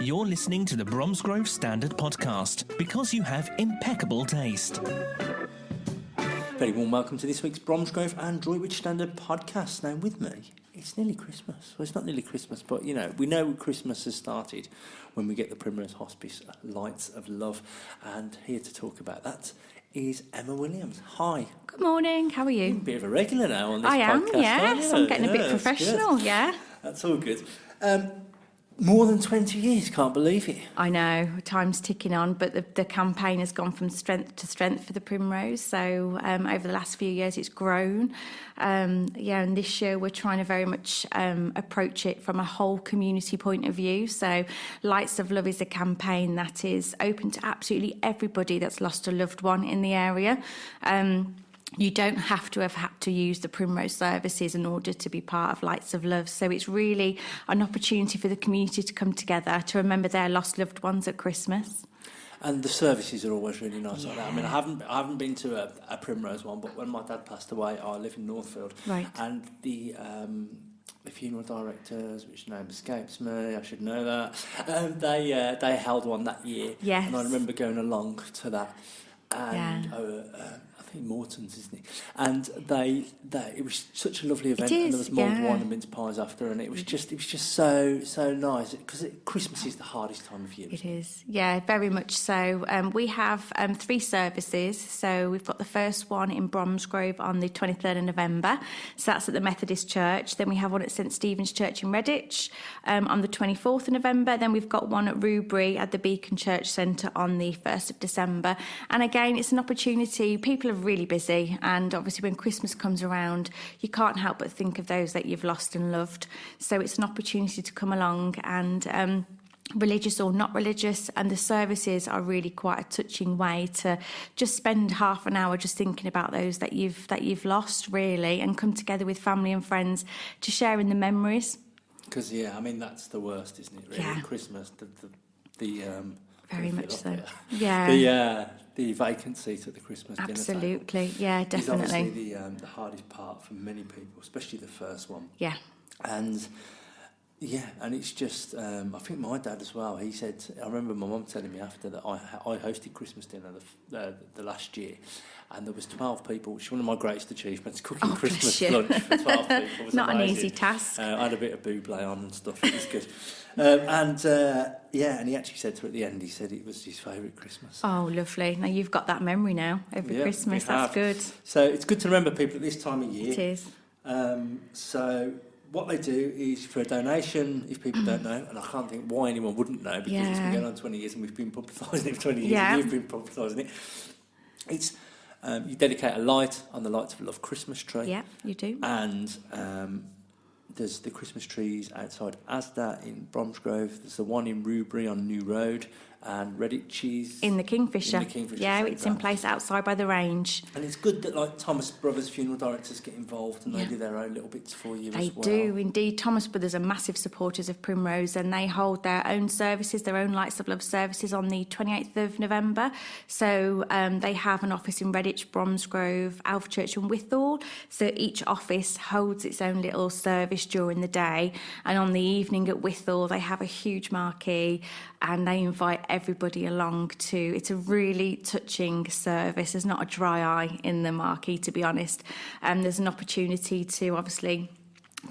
You're listening to the Bromsgrove Standard Podcast because you have impeccable taste. Very warm welcome to this week's Bromsgrove and Droitwich Standard Podcast. Now with me, it's nearly Christmas. Well, it's not nearly Christmas, but we know Christmas has started when we get the Primrose Hospice Lights of Love. And here to talk about that is Emma Williams. Hi. Good morning, how are you? You're a bit of a regular now on this podcast. I am, yes. Aren't you? I'm getting a bit professional, good. yeah. That's all good. More than 20 years, can't believe it. I know, time's ticking on, but the campaign has gone from strength to strength for the Primrose. So over the last few years, it's grown. And this year we're trying to very much approach it from a whole community point of view. So Lights of Love is a campaign that is open to absolutely everybody that's lost a loved one in the area. You don't have to have had to use the Primrose services in order to be part of Lights of Love. So it's really an opportunity for the community to come together to remember their lost loved ones at Christmas. And the services are always really nice like that. I mean, I haven't been to a Primrose one, but when my dad passed away, I live in Northfield. Right. And the funeral directors, which name escapes me, I should know that. They held one that year. Yes. And I remember going along to that. And I think Morton's, isn't it? And it was such a lovely event, and there was mulled wine and mince pies after, and it was just so nice because Christmas is the hardest time of year. It is, yeah, very much so. We have 3 services. So we've got the first one in Bromsgrove on the 23rd of November. So that's at the Methodist Church. Then we have one at St Stephen's Church in Redditch on the 24th of November. Then we've got one at Rubery at the Beacon Church Centre on the 1st of December. And again, it's an opportunity. People are really busy, and obviously when Christmas comes around, you can't help but think of those that you've lost and loved. So it's an opportunity to come along and religious or not religious, and the services are really quite a touching way to just spend half an hour just thinking about those that you've lost, really, and come together with family and friends to share in the memories. Because that's the worst, isn't it? Really, yeah. Christmas, very much so. Yeah. The vacant seat at the Christmas dinner table. Absolutely, yeah, definitely. Is obviously the hardest part for many people, especially the first one. Yeah. And it's just, I think my dad as well, he said, I remember my mum telling me after that I hosted Christmas dinner the last year, and there was 12 people, which is one of my greatest achievements, cooking Christmas lunch for 12 people was not amazing. An easy task. I had a bit of buble on and stuff, it was good. And he actually said to her at the end, he said it was his favourite Christmas. Oh, lovely. Now you've got that memory now over Christmas, that's good. So it's good to remember people at this time of year. It is. So what they do is for a donation, if people don't know, and I can't think why anyone wouldn't know because it's been going on 20 years and we've been publicising it for 20 years and you've been publicising it. It's you dedicate a light on the Lights of Love Christmas tree. Yeah, you do. And there's the Christmas trees outside Asda in Bromsgrove. There's the one in Rubery on New Road, and Redditch in the Kingfisher. Yeah, Centre. it's in place outside by the range. And it's good that Thomas Brothers funeral directors get involved and they do their own little bits for you as well. They do indeed. Thomas Brothers are massive supporters of Primrose, and they hold their own services, their own Lights of Love services on the 28th of November. So they have an office in Redditch, Bromsgrove, Alvechurch and Withall. So each office holds its own little service during the day, and on the evening at Withall they have a huge marquee and they invite everybody along to. It's a really touching service. There's not a dry eye in the marquee, to be honest. There's an opportunity to obviously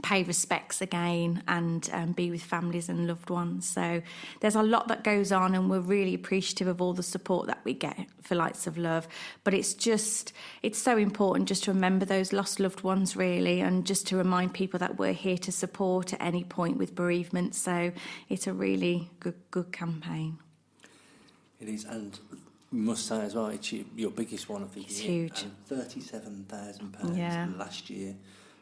pay respects again and be with families and loved ones. So there's a lot that goes on, and we're really appreciative of all the support that we get for Lights of Love. But it's so important just to remember those lost loved ones, really, and just to remind people that we're here to support at any point with bereavement. So it's a really good campaign. It is, and you must say as well, it's your biggest one of the year. It's huge. £37,000 last year.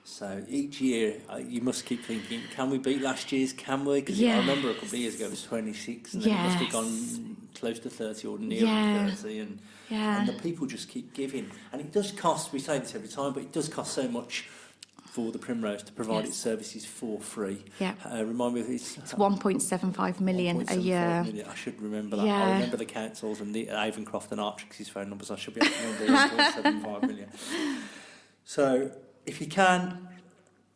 So each year you must keep thinking, can we beat last year's? Can we? Because I remember a couple of years ago it was 26, and then it must have gone close to 30 or near 30, and the people just keep giving. And it does cost. We say this every time, but it does cost so much for the Primrose to provide its services for free. Yeah. Remind me, it's 1.75 million a year. I should remember that. Yeah. I remember the councils and the Avencroft and Archix's phone numbers. I should be able to remember 1.75 million. So if you can,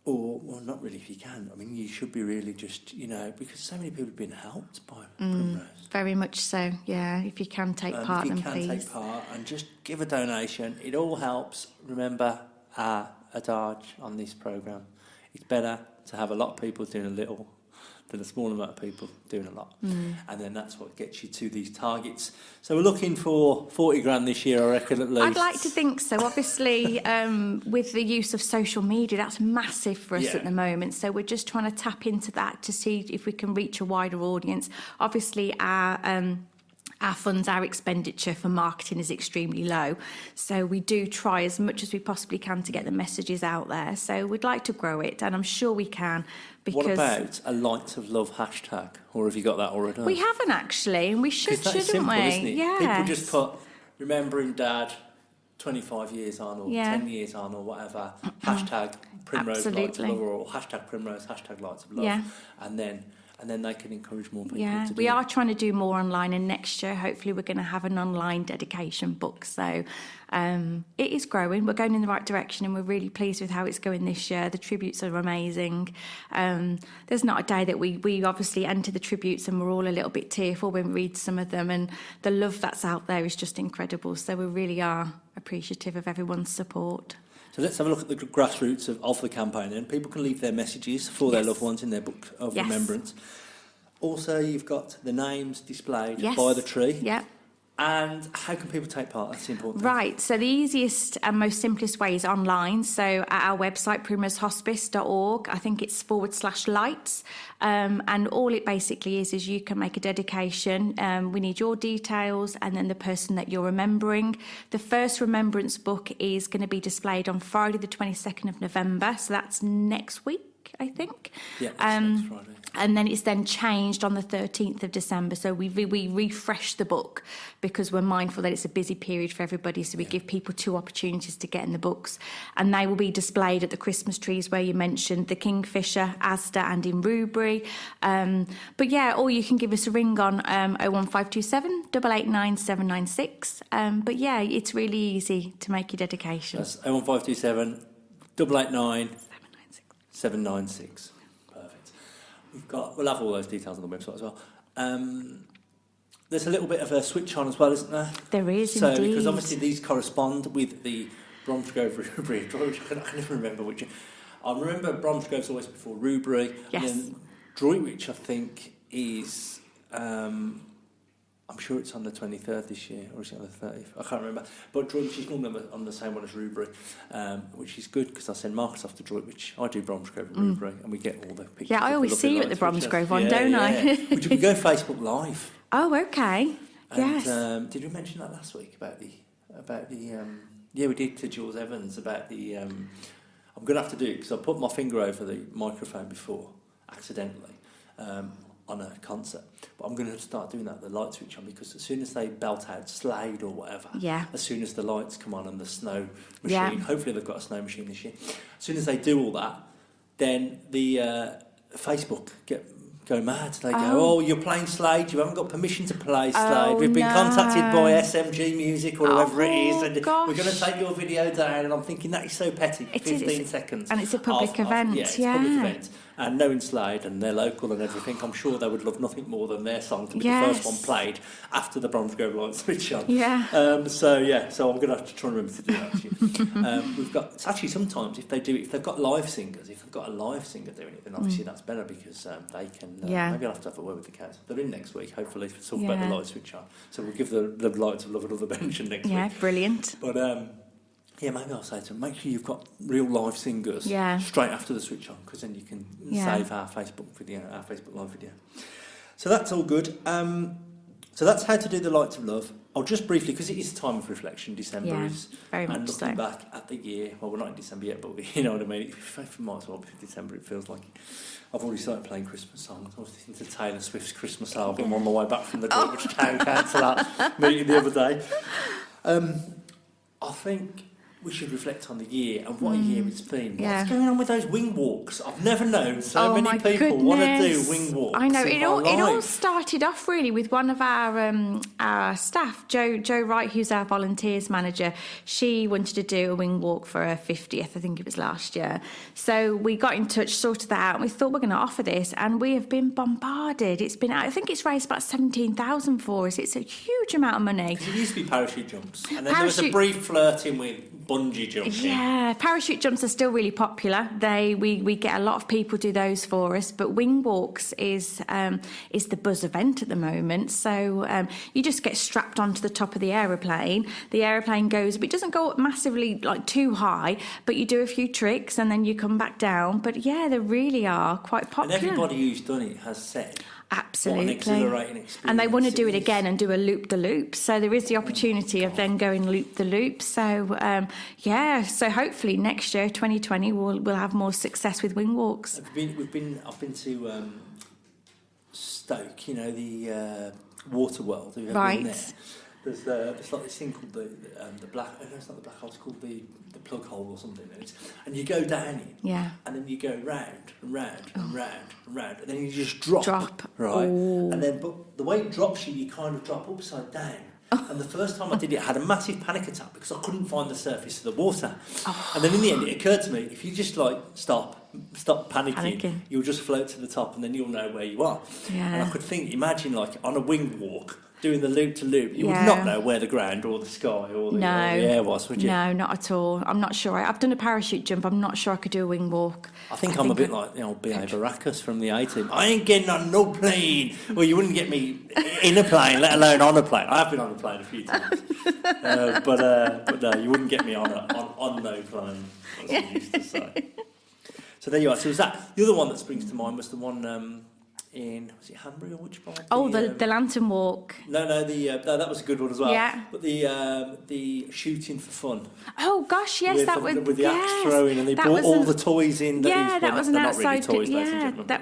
Or, well, not really if you can. I mean, you should be really just, because so many people have been helped by Primrose. Very much so, yeah. If you can take part, then please. If you can take part and just give a donation, it all helps. Remember our adage on this programme. It's better to have a lot of people doing a little than a small amount of people doing a lot. And then that's what gets you to these targets. So we're looking for 40 grand this year, I reckon, at least. I'd like to think so. Obviously, with the use of social media, that's massive for us at the moment. So we're just trying to tap into that to see if we can reach a wider audience. Obviously, our funds, our expenditure for marketing is extremely low. So we do try as much as we possibly can to get the messages out there. So we'd like to grow it, and I'm sure we can. Because what about a Lights of Love hashtag? Or have you got that already? We haven't actually, and we should, shouldn't simple, we? Isn't it? Yes. People just put remembering Dad 25 years on, or 10 years on, or whatever. Hashtag Primrose Lights of Love, or hashtag Primrose, hashtag Lights of Love. Yeah. And then they can encourage more people to do we it. are trying to do more online, and next year hopefully we're going to have an online dedication book. So it is growing. We're going in the right direction, and we're really pleased with how it's going this year. The tributes are amazing. There's not a day that we obviously enter the tributes and we're all a little bit tearful when we read some of them, and the love that's out there is just incredible. So we really are appreciative of everyone's support. So let's have a look at the grassroots of the campaign then. People can leave their messages for their loved ones in their book of remembrance. Also, you've got the names displayed by the tree. Yeah. And how can people take part? That's the important thing. Right, so the easiest and most simplest way is online. So at our website, primrosehospice.org, I think it's /lights. And all it basically is you can make a dedication. We need your details and then the person that you're remembering. The first Remembrance book is going to be displayed on Friday the 22nd of November. So that's next week, I think. Yeah, that's next Friday. And then it's then changed on the 13th of December. So we refresh the book because we're mindful that it's a busy period for everybody. So we give people 2 opportunities to get in the books. And they will be displayed at the Christmas trees where you mentioned, the Kingfisher, Asda and in Rubery. But yeah, or you can give us a ring on 01527 889 796. But yeah, it's really easy to make your dedication. That's 01527 889 796. We'll have all those details on the website as well. There's a little bit of a switch on as well, isn't there? There is, indeed. Because obviously these correspond with the Bromsgrove Rubery. I can never remember which. I remember Bromsgrove's always before Rubery. Yes. And then Droitwich, I think, is... I'm sure it's on the 23rd this year, or is it on the 30th? I can't remember. But Droitwich is normally on the same one as Rubery, which is good because I send Marcus off to Droitwich. I do Bromsgrove and Rubery, and we get all the pictures. Yeah, I always see you at the Bromsgrove one, don't I? Which we go Facebook Live. Oh, okay. And, Yes. did we mention that last week about the yeah, we did to Jules Evans about the I'm going to have to do it because I put my finger over the microphone before accidentally on a concert, but I'm going to start doing that, the light switch on, because as soon as they belt out Slade or whatever, Yeah. as soon as the lights come on and the snow machine, hopefully they've got a snow machine this year, as soon as they do all that, then the Facebook go mad. They go, oh, you're playing Slade, you haven't got permission to play Slade. We've been contacted by SMG Music or whoever it is, and we're going to take your video down. And I'm thinking, that is so petty. 15 seconds. And it's a public event. Yeah, it's a public event. And knowing Slade and they're local and everything, I'm sure they would love nothing more than their song to be the first one played after the Bromsgrove light switch on. Yeah. So I'm going to have to try and remember to do that actually. We've got, it's actually sometimes if they've got live singers, if they've got a live singer doing it, then obviously that's better because they can. Maybe I'll have to have a word with the council. They're in next week, hopefully, to talk about the light switch on. So we'll give the Lights of Love another mention next week. Yeah, brilliant. But maybe I'll say to them, make sure you've got real live singers straight after the switch on, because then you can save our Facebook video, our Facebook live video. So that's all good. So that's how to do the Lights of Love. I'll just briefly, because it is a time of reflection, December is, very much and so. looking back at the year, well, we're not in December yet, but you know what I mean, it might as well be December, it feels like. I've already started playing Christmas songs. I was listening to Taylor Swift's Christmas album on the way back from the Droitwich Town Council meeting the other day. I think we should reflect on the year and what a year it's been. Yeah. What's going on with those wing walks? I've never known so Oh, many my people want to do goodness. wing walks. I know, in it my all life. started off really with one of our staff, Jo Wright, who's our volunteers manager. She wanted to do a wing walk for her 50th, I think it was last year. So we got in touch, sorted that out, and we thought we're going to offer this, and we have been bombarded. I think it's raised about 17,000 for us. It's a huge amount of money. Because it used to be parachute jumps, and then there was a brief flirting with bungee jumping. Yeah, parachute jumps are still really popular. We get a lot of people do those for us, but wing walks is the buzz event at the moment. So you just get strapped onto the top of the aeroplane. The aeroplane goes, but it doesn't go up massively like too high, but you do a few tricks and then you come back down. But yeah, they really are quite popular. And everybody who's done it has said. Absolutely. What an exhilarating experience. And they want to do it again and do a loop-the-loop. So there is the opportunity of then going loop-the-loop. So, so hopefully next year, 2020, we'll have more success with wing walks. I've been to Stoke, the water world. Have you ever been there? There's like this thing called the black. No, it's not the black hole. It's called the plug hole or something. And you go down it. Yeah. And then you go round and round and round and round, and then you just drop. Right. Oh. And then, but the way it drops you kind of drop upside down. And the first time I did it, I had a massive panic attack because I couldn't find the surface of the water. Oh. And then in the end, it occurred to me, if you just stop panicking, you'll just float to the top, and then you'll know where you are. Yeah. And I could imagine like on a wing walk, doing the loop-to-loop, you would not know where the ground or the sky or the air was, would you? No, not at all. I'm not sure. I've done a parachute jump. I'm not sure I could do a wing walk. I think I'm a bit like the old B.A. Baracus from the A-Team. I ain't getting on no plane. Well, you wouldn't get me in a plane, let alone on a plane. I have been on a plane a few times. But no, you wouldn't get me on no plane, as I used to say. So there you are. So was that the other one that springs to mind was the one... was it Hanbury or which part? The lantern walk. No, that was a good one as well. Yeah. But the shooting for fun. Oh gosh, yes, with the axe throwing, and they brought all the toys in. That was an outside. That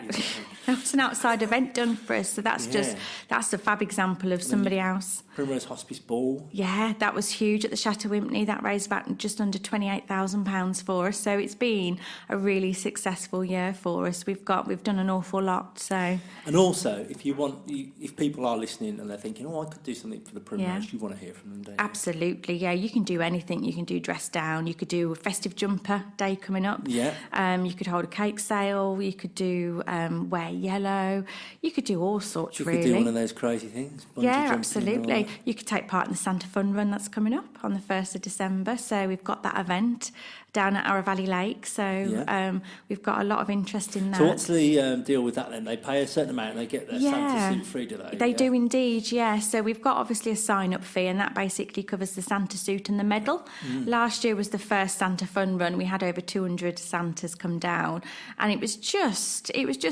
was an outside event done for us. So that's a fab example of somebody else. Primrose Hospice Ball. Yeah, that was huge at the Chateau Wimpney. That raised about just under £28,000 for us. So it's been a really successful year for us. We've done an awful lot. So. And also, if people are listening and they're thinking, I could do something for the Primrose, you want to hear from them, don't you? Absolutely, yeah. You can do anything. You can do dress down. You could do a festive jumper day coming up. Yeah. You could hold a cake sale. You could do wear yellow. You could do all sorts, really. You could do one of those crazy things. Yeah, absolutely. You could take part in the Santa Fun Run that's coming up on the 1st of December. So we've got that event down at Arra Valley Lake. So we've got a lot of interest in that. So what's the deal with that then? They pay a certain amount and they get their Santa suit free, do they? They do indeed, yeah. So we've got obviously a sign-up fee, and that basically covers the Santa suit and the medal. Last year was the first Santa Fun Run. We had over 200 Santas come down, and it was just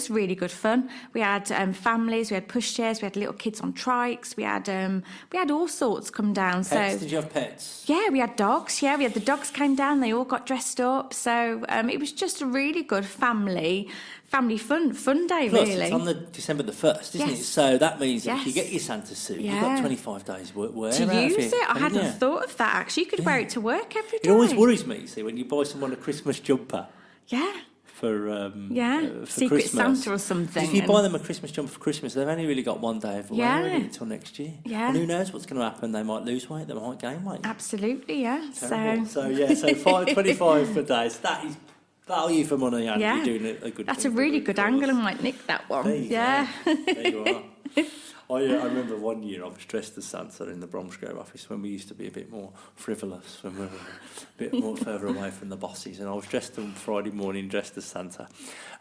really good fun. We had families, we had pushchairs, we had little kids on trikes, we had all sorts come down. Pets? Did you have pets? Yeah, we had dogs. Yeah, we had the dogs came down. They all got dressed up. So it was just a really good family fun day. Plus, really. It's on December the 1st, isn't it? So that means that if you get your Santa suit, you've got 25 days wear to use it. I hadn't thought of that actually. You could wear it to work every day. It always worries me, you see, when you buy someone a Christmas jumper. Yeah. For Secret Christmas. Santa or something. If you buy them a Christmas jumper for Christmas, they've only really got one day of wearing it until next year. Yeah. And who knows what's going to happen? They might lose weight, they might gain weight. Absolutely, yeah. Terrible. So 25 per day. So that is value for money, and you're doing a good That's thing. a really good angle. I might nick that one. There you are. I remember one year I was dressed as Santa in the Bromsgrove office when we used to be a bit more frivolous, when we were a bit more further away from the bosses. And I was dressed on Friday morning, dressed as Santa.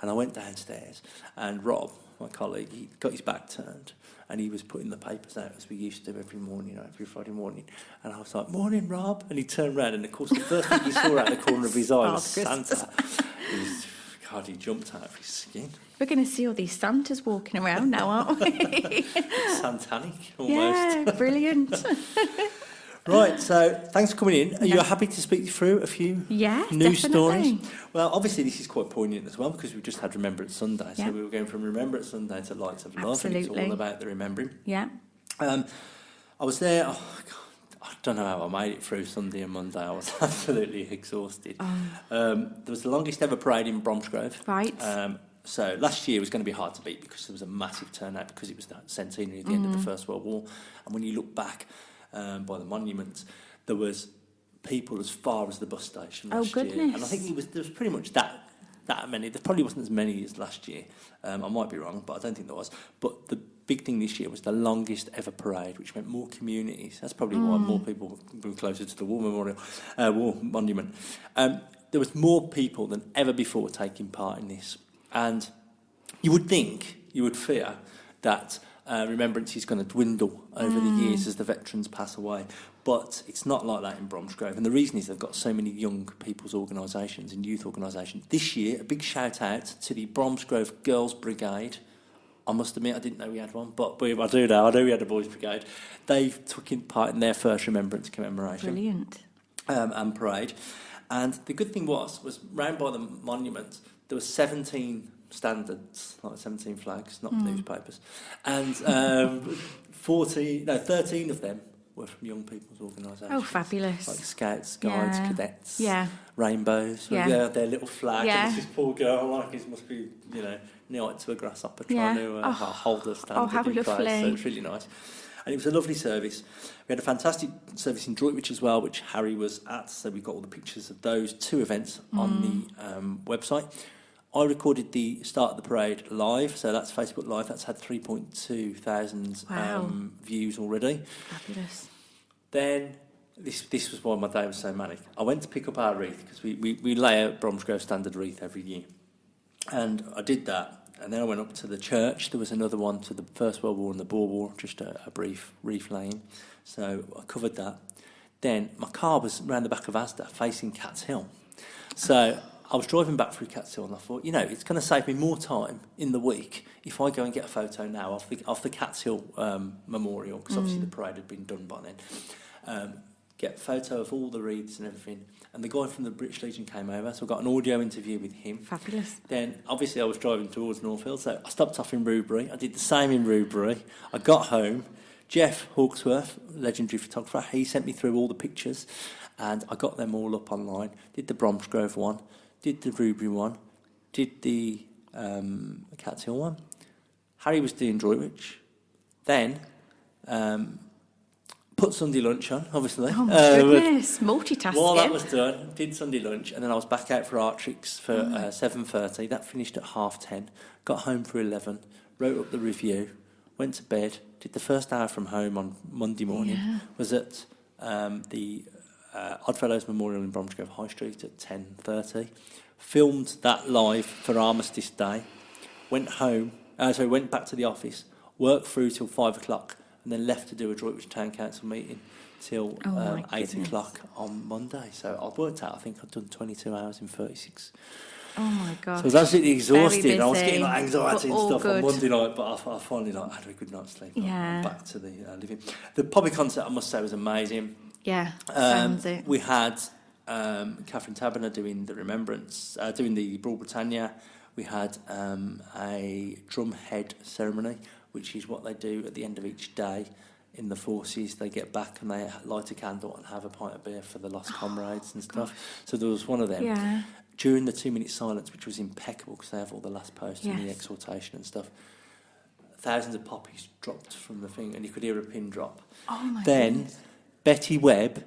And I went downstairs, and Rob, my colleague, he got his back turned, and he was putting the papers out as we used to do every morning, every Friday morning. And I was like, "Morning, Rob." And he turned round, and of course the first thing he saw out the corner of his eye was Santa. He jumped out of his skin. We're going to see all these Santas walking around now, aren't we? Santanic, almost. Yeah, brilliant. Right, so thanks for coming in. Are you happy to speak through a few news stories? Well, obviously this is quite poignant as well because we've just had Remembrance Sunday. So we were going from Remembrance Sunday to Lights of Love. And it's all about the remembering. Yeah. I was there, don't know how I made it through Sunday and Monday. I was absolutely exhausted. There was the longest ever parade in Bromsgrove. Right. So last year was going to be hard to beat because there was a massive turnout because it was the centenary at the end of the First World War. And when you look back by the monuments, there was people as far as the bus station last year. Goodness. And I think there was pretty much that many. There probably wasn't as many as last year. I might be wrong, but I don't think there was. But the big thing this year was the longest ever parade, which meant more communities. That's probably why more people were closer to the war monument. There was more people than ever before taking part in this. And you would fear that remembrance is going to dwindle over the years as the veterans pass away. But it's not like that in Bromsgrove. And the reason is they've got so many young people's organisations and youth organisations. This year, a big shout out to the Bromsgrove Girls Brigade. I must admit, I didn't know we had one, but I do now. I know we had a boys' brigade. They took part in their first remembrance commemoration. Brilliant. And parade. And the good thing was round by the monument, there were 17 standards, like 17 flags, not newspapers. And 13 of them were from young people's organisations. Oh, fabulous. Like Scouts, Guides, Cadets, Rainbows. Yeah. Their little flag. Yeah. And this poor girl, like, it must be, near to a grasshopper trying to hold her standard how in place. lovely. So it's really nice. And it was a lovely service. We had a fantastic service in Droitwich as well, which Harry was at. So we got all the pictures of those two events on the website. I recorded the start of the parade live, so that's Facebook Live. That's had 3.2 thousand views already. Fabulous. Then, this was why my day was so manic. I went to pick up our wreath, because we lay a Bromsgrove standard wreath every year. And I did that, and then I went up to the church. There was another one to the First World War and the Boer War, just a brief wreath laying. So I covered that. Then my car was round the back of Asda, facing Cats Hill. So I was driving back through Cats Hill, and I thought, it's going to save me more time in the week if I go and get a photo now of the Cats Hill memorial, because obviously the parade had been done by then. Get a photo of all the wreaths and everything. And the guy from the British Legion came over, so I got an audio interview with him. Fabulous. Then, obviously, I was driving towards Northfield, so I stopped off in Rubery. I did the same in Rubery. I got home. Jeff Hawksworth, legendary photographer, he sent me through all the pictures, and I got them all up online. Did the Bromsgrove one, did the Rubery one, did the Cats Hill one. Harry was doing Droitwich. Then put Sunday lunch on, obviously. Oh, my goodness, multitasking. While that was done, did Sunday lunch, and then I was back out for art tricks for 7:30. That finished at 10:30. Got home for 11, wrote up the review, went to bed, did the first hour from home on Monday morning, was at the Oddfellows Memorial in Bromsgrove High Street at 10:30, filmed that live for Armistice Day, went back to the office, worked through till 5 o'clock, and then left to do a Droitwich Town Council meeting till 8 o'clock on Monday. So I worked out, I think I'd done 22 hours in 36. Oh my God. So I was absolutely exhausted. I was getting but anxiety and all stuff good. on Monday night, but I finally had a good night's sleep. Yeah. I'm back to the living. The public concert, I must say, was amazing. Yeah, sounds it. We had Catherine Taberner doing the Remembrance, doing the Brawl Britannia. We had a drumhead ceremony, which is what they do at the end of each day in the forces. They get back and they light a candle and have a pint of beer for the lost comrades and stuff. So there was one of them. Yeah. During the 2-minute silence, which was impeccable because they have all the last posts and the exhortation and stuff, thousands of poppies dropped from the thing, and you could hear a pin drop. Oh my goodness. Betty Webb,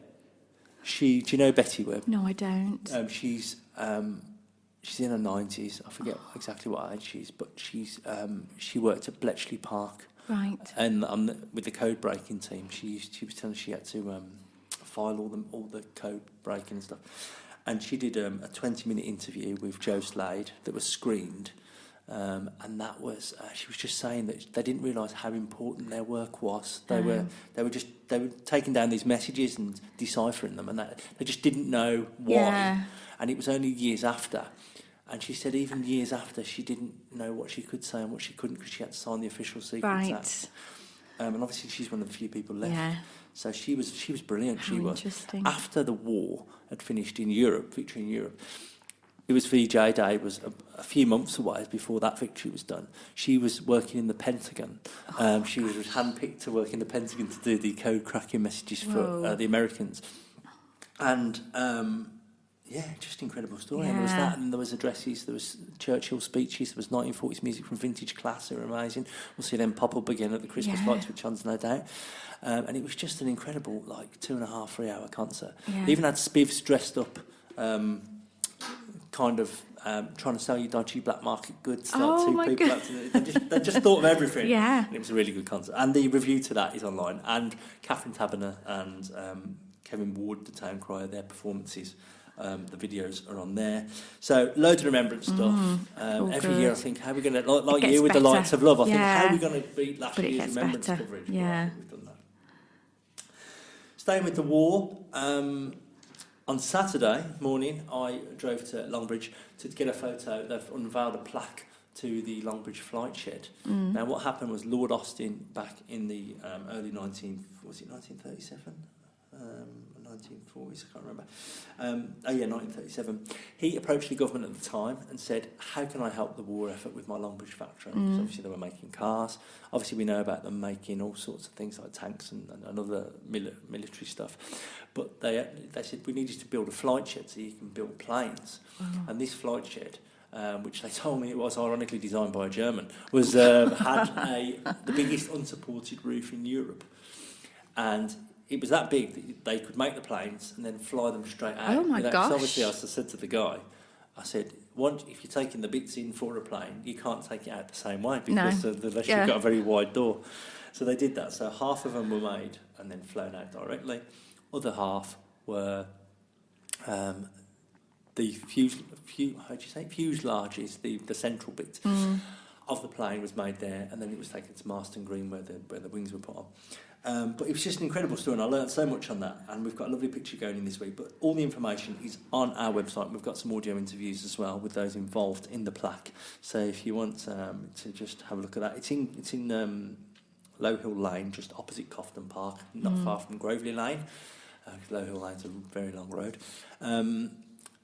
do you know Betty Webb? No, I don't. She's in her 90s. I forget exactly what age she is, but she worked at Bletchley Park. Right. And with the code breaking team, she was telling us she had to file all the code breaking and stuff. And she did a 20-minute interview with Joe Slade that was screened. And that was she was just saying that they didn't realise how important their work was. They were taking down these messages and deciphering them, and they just didn't know why. Yeah. And it was only years after. And she said even years after, she didn't know what she could say and what she couldn't because she had to sign the Official Secrets Act. And obviously she's one of the few people left. Yeah. So she was brilliant. How she was. Interesting. After the war had finished in Europe, victory in Europe, it was VJ Day, was a few months away before that victory was done. She was working in the Pentagon. She was handpicked to work in the Pentagon to do the code cracking messages for the Americans. And just incredible story. And there was that, and there was addresses, there was Churchill speeches, there was 1940s music from Vintage Class, they were amazing. We'll see them pop up again at the Christmas lights with chance, no doubt. And it was just an incredible, 2.5, 3 hour concert. Yeah. They even had spivs dressed up, trying to sell you dodgy black market goods. They just thought of everything. Yeah. And it was a really good concert. And the review to that is online. And Catherine Taberner and Kevin Ward, the town crier, their performances. The videos are on there. So loads of remembrance stuff. Every year I think, how are we going to, like you with better. the Lights of Love, I think, how are we going to beat last year's remembrance better. coverage? Yeah. Well, I think we've done that. Staying with the war, on Saturday morning I drove to Longbridge to get a photo. They've unveiled a plaque to the Longbridge flight shed. Now what happened was Lord Austin, back in the early 1937? 1940s, I can't remember. 1937. He approached the government at the time and said, how can I help the war effort with my Longbridge factory? Because obviously they were making cars. Obviously we know about them making all sorts of things like tanks and other military stuff. But they said, we need you to build a flight shed so you can build planes. And this flight shed, which they told me it was ironically designed by a German, was had the biggest unsupported roof in Europe. And it was that big that they could make the planes and then fly them straight out. Oh my gosh. So obviously I said to the guy, I said, if you're taking the bits in for a plane, you can't take it out the same way because unless you've got a very wide door. So they did that. So half of them were made and then flown out directly. Other half were the fuselage is the central bit of the plane was made there, and then it was taken to Marston Green where the wings were put on. But it was just an incredible story, and I learned so much on that, and we've got a lovely picture going in this week, but all the information is on our website. We've got some audio interviews as well with those involved in the plaque, so if you want to just have a look at that, it's in Low Hill Lane, just opposite Cofton Park, not far from Groveley Lane. Low Hill Lane's a very long road.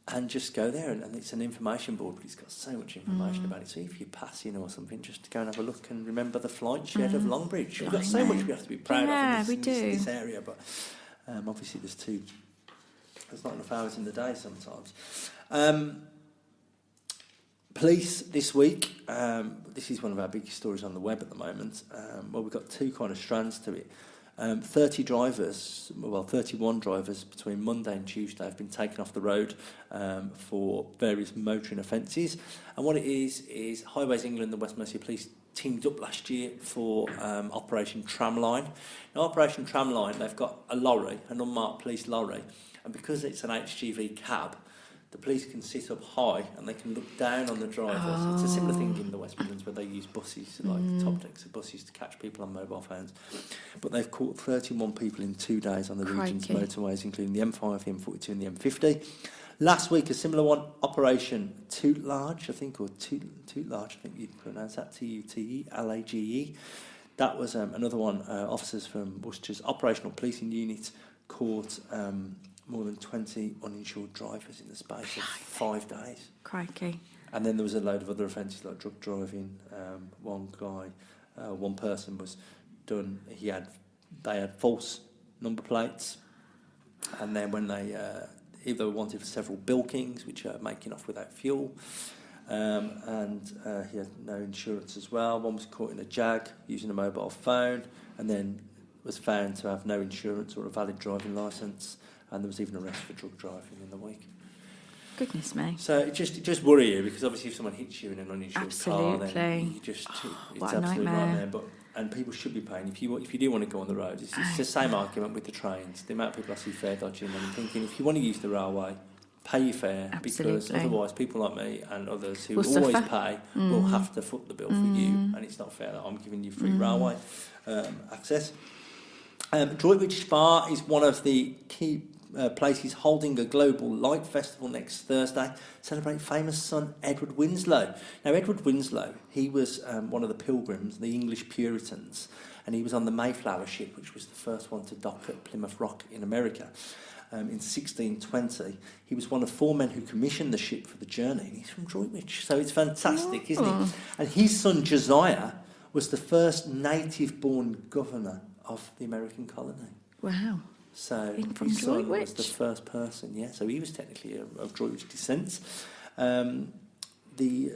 And just go there, and it's an information board, but it's got so much information about it. So if you're passing or something, just go and have a look and remember the flight shed of Longbridge. We've got so much we have to be proud of in this area, but obviously there's not enough hours in the day sometimes. Police this week, this is one of our biggest stories on the web at the moment. We've got two kind of strands to it. 31 drivers between Monday and Tuesday have been taken off the road for various motoring offences. And what it is Highways England and West Mercia Police teamed up last year for Operation Tramline. Now, Operation Tramline, they've got a lorry, an unmarked police lorry, and because it's an HGV cab, the police can sit up high and they can look down on the drivers. It's a similar thing in the West Midlands where they use buses, like top decks of buses, to catch people on mobile phones. But they've caught 31 people in 2 days on the region's motorways, including the M5, the M42 and the M50. Last week, a similar one, Operation Toot Large, I think you pronounce that, Tutelage. That was another one, officers from Worcester's operational policing unit caught more than 20 uninsured drivers in the space of 5 days. Crikey. And then there was a load of other offences like drug driving. One person was done, they had false number plates, and then when they either wanted for several bilkings, which are making off without fuel, and he had no insurance as well. One was caught in a Jag using a mobile phone, and then was found to have no insurance or a valid driving licence. And there was even an arrest for drug driving in the week. Goodness me. So it just worry you, because obviously if someone hits you in an uninsured car, then you just it's absolutely nightmare. And people should be paying. If you do want to go on the road, it's the same argument with the trains. The amount of people I see fare dodging, and I'm thinking, if you want to use the railway, pay your fare, because otherwise people like me and others who always pay will have to foot the bill for you, and it's not fair that I'm giving you free railway access. Droitwich Spa is one of the key places holding a global light festival next Thursday to celebrate famous son Edward Winslow. Now, Edward Winslow, he was one of the Pilgrims, the English Puritans, and he was on the Mayflower ship, which was the first one to dock at Plymouth Rock in America. in 1620. He was one of 4 men who commissioned the ship for the journey. He's from Droitwich, so it's fantastic, isn't it? And his son Josiah was the first native-born governor of the American colony. Wow. So From his son Droitwich? was the first person, yeah. So he was technically of Droitwich descent. The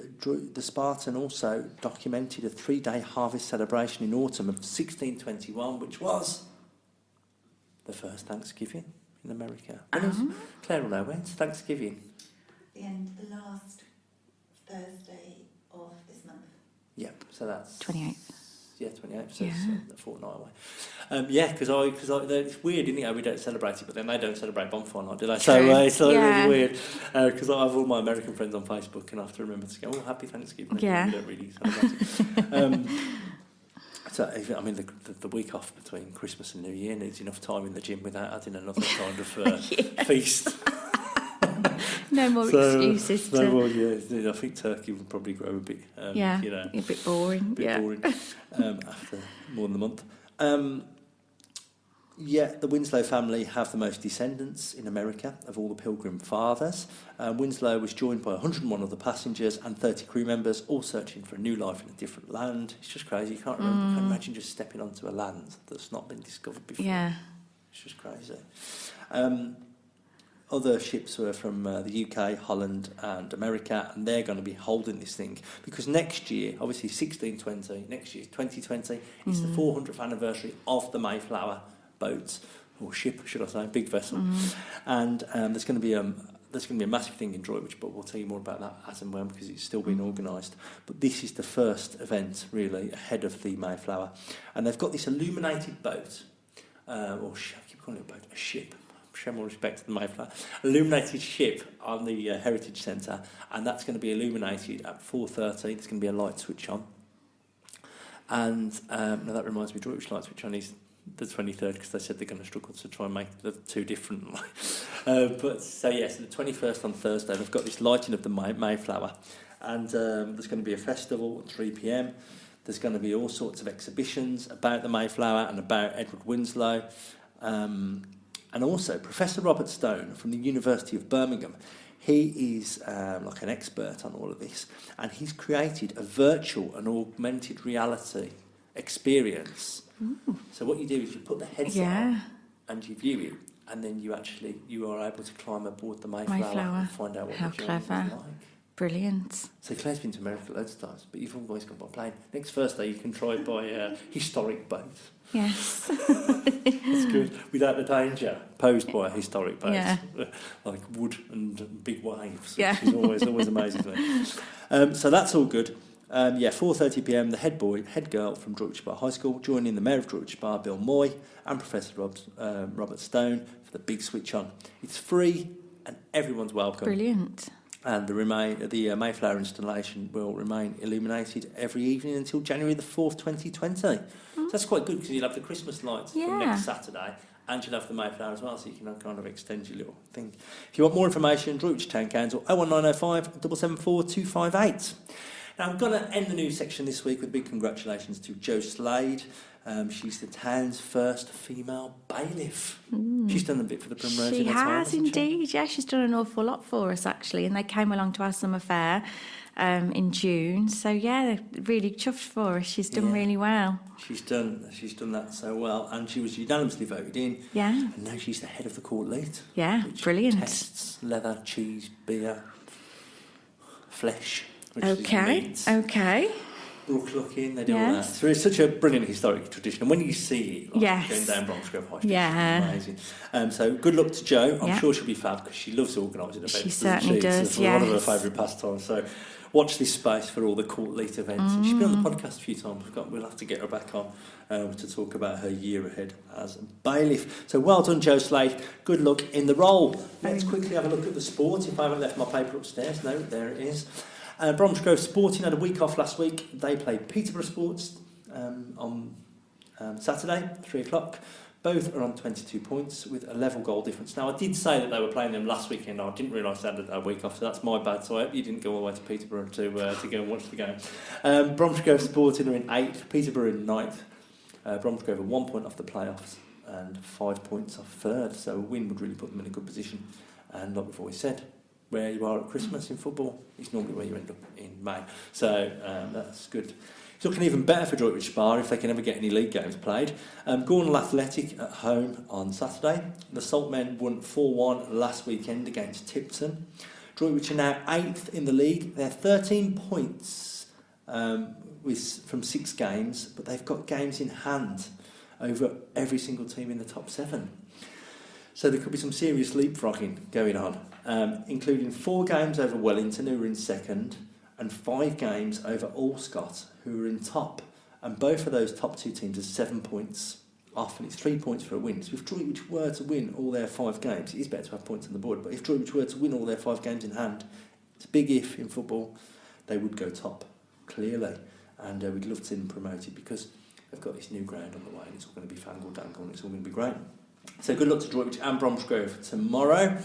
Spartan also documented a 3-day harvest celebration in autumn of 1621, which was the first Thanksgiving in America. Claire will know when's Thanksgiving? The last Thursday of this month. Yep, so that's 28th. Yeah, 28th, so it's a fortnight away. Because it's weird, isn't it, how we don't celebrate it, but then they don't celebrate bonfire night, do they? So it's really weird, because I have all my American friends on Facebook, and I have to remember to go, happy Thanksgiving. Yeah. We don't really celebrate it. So, I mean, the week off between Christmas and New Year needs enough time in the gym without adding another kind of feast. No more excuses. I think turkey would probably grow a bit. A bit boring. Boring after more than a month. The Winslow family have the most descendants in America of all the Pilgrim Fathers. Winslow was joined by 101 other passengers and 30 crew members, all searching for a new life in a different land. It's just crazy. You can't imagine just stepping onto a land that's not been discovered before. Yeah. It's just crazy. Other ships were from the UK, Holland and America, and they're going to be holding this thing because next year, obviously 1620, next year 2020, it's the 400th anniversary of the Mayflower boat, or ship, should I say, big vessel. And there's going to be a massive thing in Droitwich, but we'll tell you more about that as and when because it's still being organised. But this is the first event, really, ahead of the Mayflower. And they've got this illuminated boat, I keep calling it a boat, a ship. Show more respect to the Mayflower. Illuminated ship on the Heritage Centre, and that's going to be illuminated at 4:30. There's going to be a light switch on. And now that reminds me, Droitwich light switch on is the 23rd because they said they're going to struggle to try and make the two different. So the 21st on Thursday, they've got this lighting of the Mayflower, and there's going to be a festival at 3 p.m. There's going to be all sorts of exhibitions about the Mayflower and about Edward Winslow. And also, Professor Robert Stone from the University of Birmingham, he is like an expert on all of this, and he's created a virtual and augmented reality experience. So what you do is you put the headset on and you view it, and then you are able to climb aboard the Mayflower. And find out what the journey was like. Brilliant. So Claire's been to America loads of times, but you've always gone by plane. Next Thursday you can try by historic boat. Yes. That's good. Without the danger posed by a historic boat, like wood and big waves, which is always amazing to me. So that's all good. 4:30 p.m. the head girl from Droitwich Bar High School joining the Mayor of Droitwich Bar, Bill Moy, and Professor Robert Stone for the big switch on. It's free and everyone's welcome. Brilliant. And the Mayflower installation will remain illuminated every evening until January the 4th, 2020. So that's quite good because you'll have the Christmas lights from next Saturday and you'll have the Mayflower as well, so you can kind of extend your little thing. If you want more information, Droitwich Town Council 01905 774 258. Now I'm going to end the news section this week with big congratulations to Jo Slade. She's the town's first female bailiff. She's done a bit for the Primrose. She has indeed, yeah. She's done an awful lot for us actually, and they came along to our summer fair in June. So yeah, really chuffed for her. She's done really well. She's done that so well, and she was unanimously voted in. Yeah. And now she's the head of the court lead. Yeah, brilliant. Tests leather, cheese, beer, flesh. Okay. Brook looking, they do all that. So it's such a brilliant historic tradition, and when you see it, going down Bromsgrove High Street, it's amazing. So good luck to Jo. I'm sure she'll be fab because she loves organising events. She certainly does. It's one of her favourite pastimes. So watch this space for all the court late events. And she's been on the podcast a few times. We'll have to get her back on to talk about her year ahead as bailiff. So well done, Jo Slade. Good luck in the role. Let's quickly have a look at the sport. If I haven't left my paper upstairs, no, there it is. Bromsgrove Sporting had a week off last week. They played Peterborough Sports on Saturday, 3 o'clock. Both are on 22 points with a level goal difference. Now, I did say that they were playing them last weekend. I didn't realise they had a week off, so that's my bad. So I hope you didn't go all the way to Peterborough to go and watch the game. Bromsgrove Sporting are in 8th, Peterborough in 9th. Bromsgrove are 1 point off the playoffs. and 5 points off third. So a win would really put them in a good position. And like we've always said, where you are at Christmas in football is normally where you end up in May. So that's good. It's looking even better for Droitwich Spa if they can ever get any league games played. Gornal Athletic at home on Saturday. The Saltmen won 4-1 last weekend against Tipton. Droitwich are now 8th in the league. They're 13 points from 6 games, but they've got games in hand over every single team in the top 7. So there could be some serious leapfrogging going on, including 4 games over Wellington, who are in second, and 5 games over Allscott, who are in top. And both of those top 2 teams are 7 points off, and it's 3 points for a win. So if Droitwich were to win all their 5 games, it is better to have points on the board, but if Droitwich were to win all their 5 games in hand, it's a big if in football, they would go top, clearly. And we'd love to see them promoted because they've got this new ground on the way and it's all going to be fangle-dangle and it's all going to be great. So good luck to Droitwich and Bromsgrove tomorrow.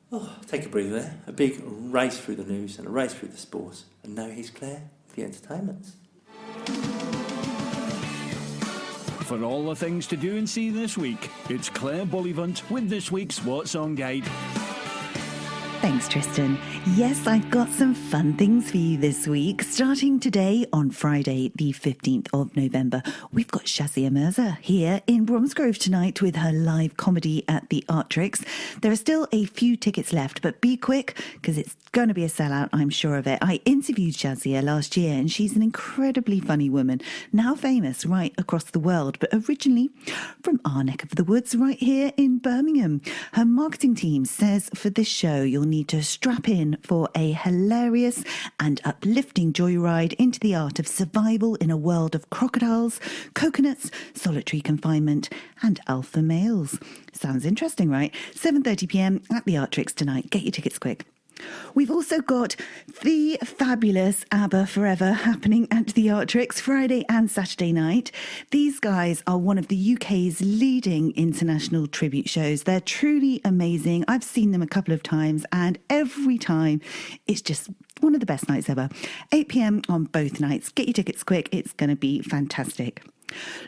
Oh, take a breather there. A big race through the news and a race through the sports. And now here's Claire with the entertainment. For all the things to do and see this week, it's Claire Bullivant with this week's What's On Guide. Thanks, Tristan. Yes, I've got some fun things for you this week. Starting today on Friday, the 15th of November, we've got Shazia Mirza here in Bromsgrove tonight with her live comedy at the Artrix. There are still a few tickets left, but be quick because it's going to be a sellout, I'm sure of it. I interviewed Shazia last year and she's an incredibly funny woman, now famous right across the world, but originally from our neck of the woods right here in Birmingham. Her marketing team says for this show, you'll need to strap in for a hilarious and uplifting joyride into the art of survival in a world of crocodiles, coconuts, solitary confinement and alpha males. Sounds interesting, right? 7:30 p.m. at the Artrix tonight. Get your tickets quick. We've also got the fabulous ABBA Forever happening at the Artrix Friday and Saturday night. These guys are one of the UK's leading international tribute shows. They're truly amazing. I've seen them a couple of times and every time it's just one of the best nights ever. 8 p.m. on both nights. Get your tickets quick. It's going to be fantastic.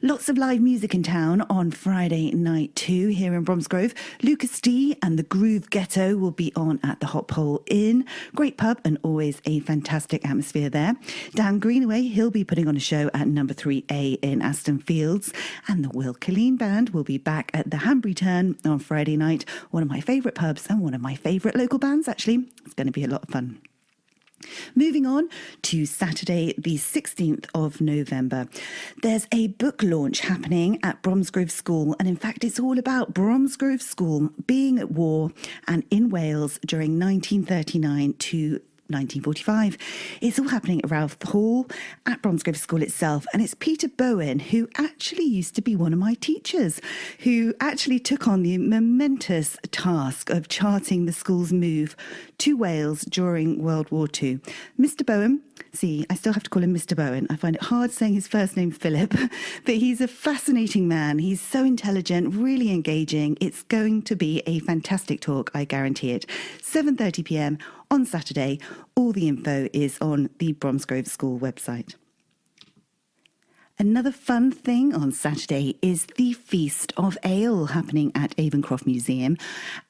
Lots of live music in town on Friday night too here in Bromsgrove. Lucas D and the Groove Ghetto will be on at the Hot Pole Inn. Great pub and always a fantastic atmosphere there. Dan Greenaway, he'll be putting on a show at number 3A in Aston Fields. And the Will Killeen Band will be back at the Hanbury Turn on Friday night. One of my favourite pubs and one of my favourite local bands actually. It's going to be a lot of fun. Moving on to Saturday, the 16th of November. There's a book launch happening at Bromsgrove School, and in fact, it's all about Bromsgrove School being at war and in Wales during 1939 to 1945. It's all happening at Ralph Hall at Bromsgrove School itself, and it's Peter Bowen, who actually used to be one of my teachers, who actually took on the momentous task of charting the school's move to Wales during World War II. Mr. Bowen, see, I still have to call him Mr. Bowen. I find it hard saying his first name, Philip, but he's a fascinating man. He's so intelligent, really engaging. It's going to be a fantastic talk, I guarantee it. 7:30 p.m. on Saturday. All the info is on the Bromsgrove School website. Another fun thing on Saturday is the Feast of Ale happening at Avonscroft Museum.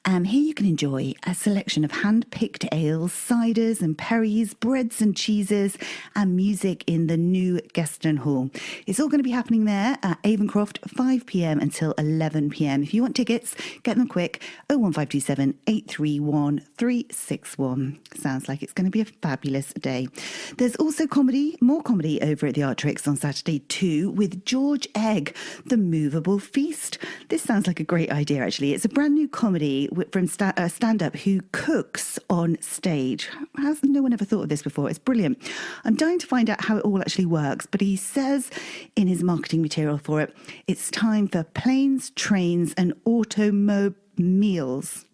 Here you can enjoy a selection of hand-picked ales, ciders and perries, breads and cheeses, and music in the new Gueston Hall. It's all going to be happening there at Avonscroft, 5 p.m. until 11 p.m. If you want tickets, get them quick, 01527 831 361. Sounds like it's going to be a fabulous day. There's also comedy, more comedy over at the Artrix on Saturday too, with George Egg, The Movable Feast. This sounds like a great idea, actually. It's a brand new comedy from stand-up who cooks on stage. Has no one ever thought of this before? It's brilliant. I'm dying to find out how it all actually works, but he says in his marketing material for it, it's time for planes, trains and automobiles.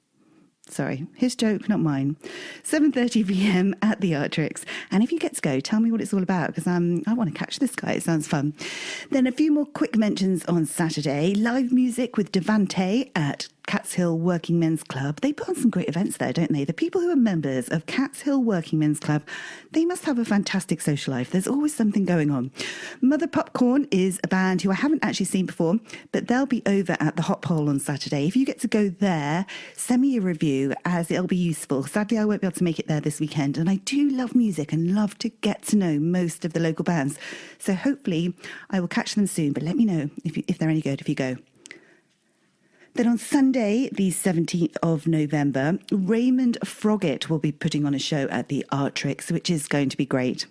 Sorry, his joke, not mine. 7:30 p.m. at the Artrix. And if you get to go, tell me what it's all about, because I want to catch this guy. It sounds fun. Then a few more quick mentions on Saturday. Live music with Devante at Cats Hill Working Men's Club. They put on some great events there, don't they? The people who are members of Cats Hill Working Men's Club, they must have a fantastic social life. There's always something going on. Mother Popcorn is a band who I haven't actually seen before, but they'll be over at the Hot Pole on Saturday. If you get to go there, send me a review, as it'll be useful. Sadly, I won't be able to make it there this weekend, and I do love music and love to get to know most of the local bands. So hopefully I will catch them soon, but let me know if they're any good if you go. Then on Sunday, the 17th of November, Raymond Froggatt will be putting on a show at the Artrix, which is going to be great.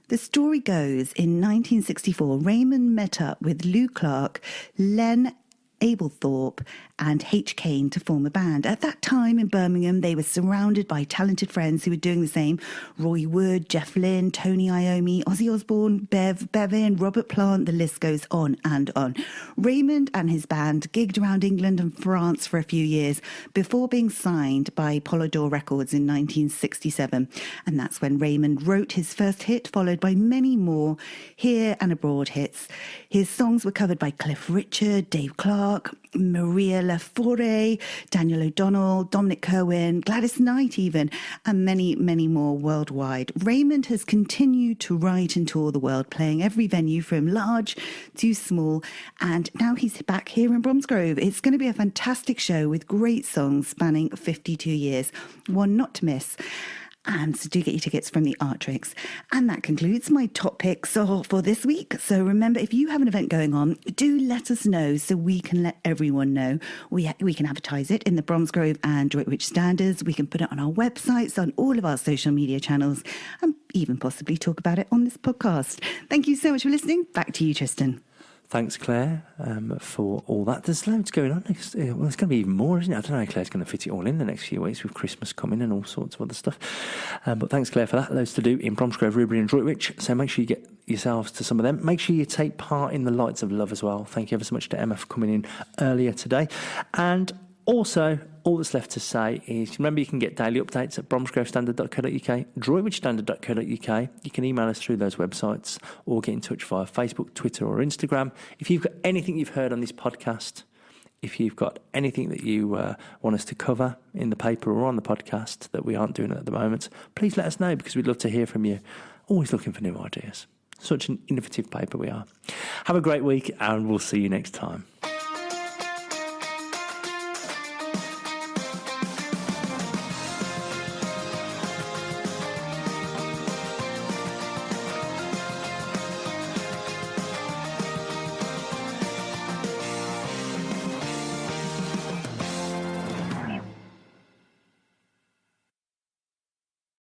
The story goes, in 1964, Raymond met up with Lou Clark, Len Ablethorpe and H. Kane to form a band. At that time in Birmingham, they were surrounded by talented friends who were doing the same. Roy Wood, Jeff Lynne, Tony Iommi, Ozzy Osbourne, Bev Bevan, Robert Plant, the list goes on and on. Raymond and his band gigged around England and France for a few years before being signed by Polydor Records in 1967. And that's when Raymond wrote his first hit, followed by many more here and abroad hits. His songs were covered by Cliff Richard, Dave Clark, Maria Laforêt, Daniel O'Donnell, Dominic Kerwin, Gladys Knight even, and many, many more worldwide. Raymond has continued to write and tour the world, playing every venue from large to small, and now he's back here in Bromsgrove. It's going to be a fantastic show with great songs spanning 52 years, one not to miss. And so do get your tickets from the Artrix. And that concludes my top picks for this week. So remember, if you have an event going on, do let us know so we can let everyone know. We can advertise it in the Bromsgrove and Droitwich Standards. We can put it on our websites, on all of our social media channels, and even possibly talk about it on this podcast. Thank you so much for listening. Back to you, Tristan. Thanks, Claire, for all that. There's loads going on next. Well, there's going to be even more, isn't it? I don't know how Claire's going to fit it all in the next few weeks with Christmas coming and all sorts of other stuff. But thanks, Claire, for that. Loads to do in Bromsgrove, Rubery and Droitwich. So make sure you get yourselves to some of them. Make sure you take part in the Lights of Love as well. Thank you ever so much to Emma for coming in earlier today. And also, all that's left to say is, remember, you can get daily updates at bromsgrovestandard.co.uk, droitwichstandard.co.uk. You can email us through those websites or get in touch via Facebook, Twitter or Instagram. If you've got anything you've heard on this podcast, if you've got anything that you want us to cover in the paper or on the podcast that we aren't doing at the moment, please let us know, because we'd love to hear from you. Always looking for new ideas. Such an innovative paper we are. Have a great week, and we'll see you next time.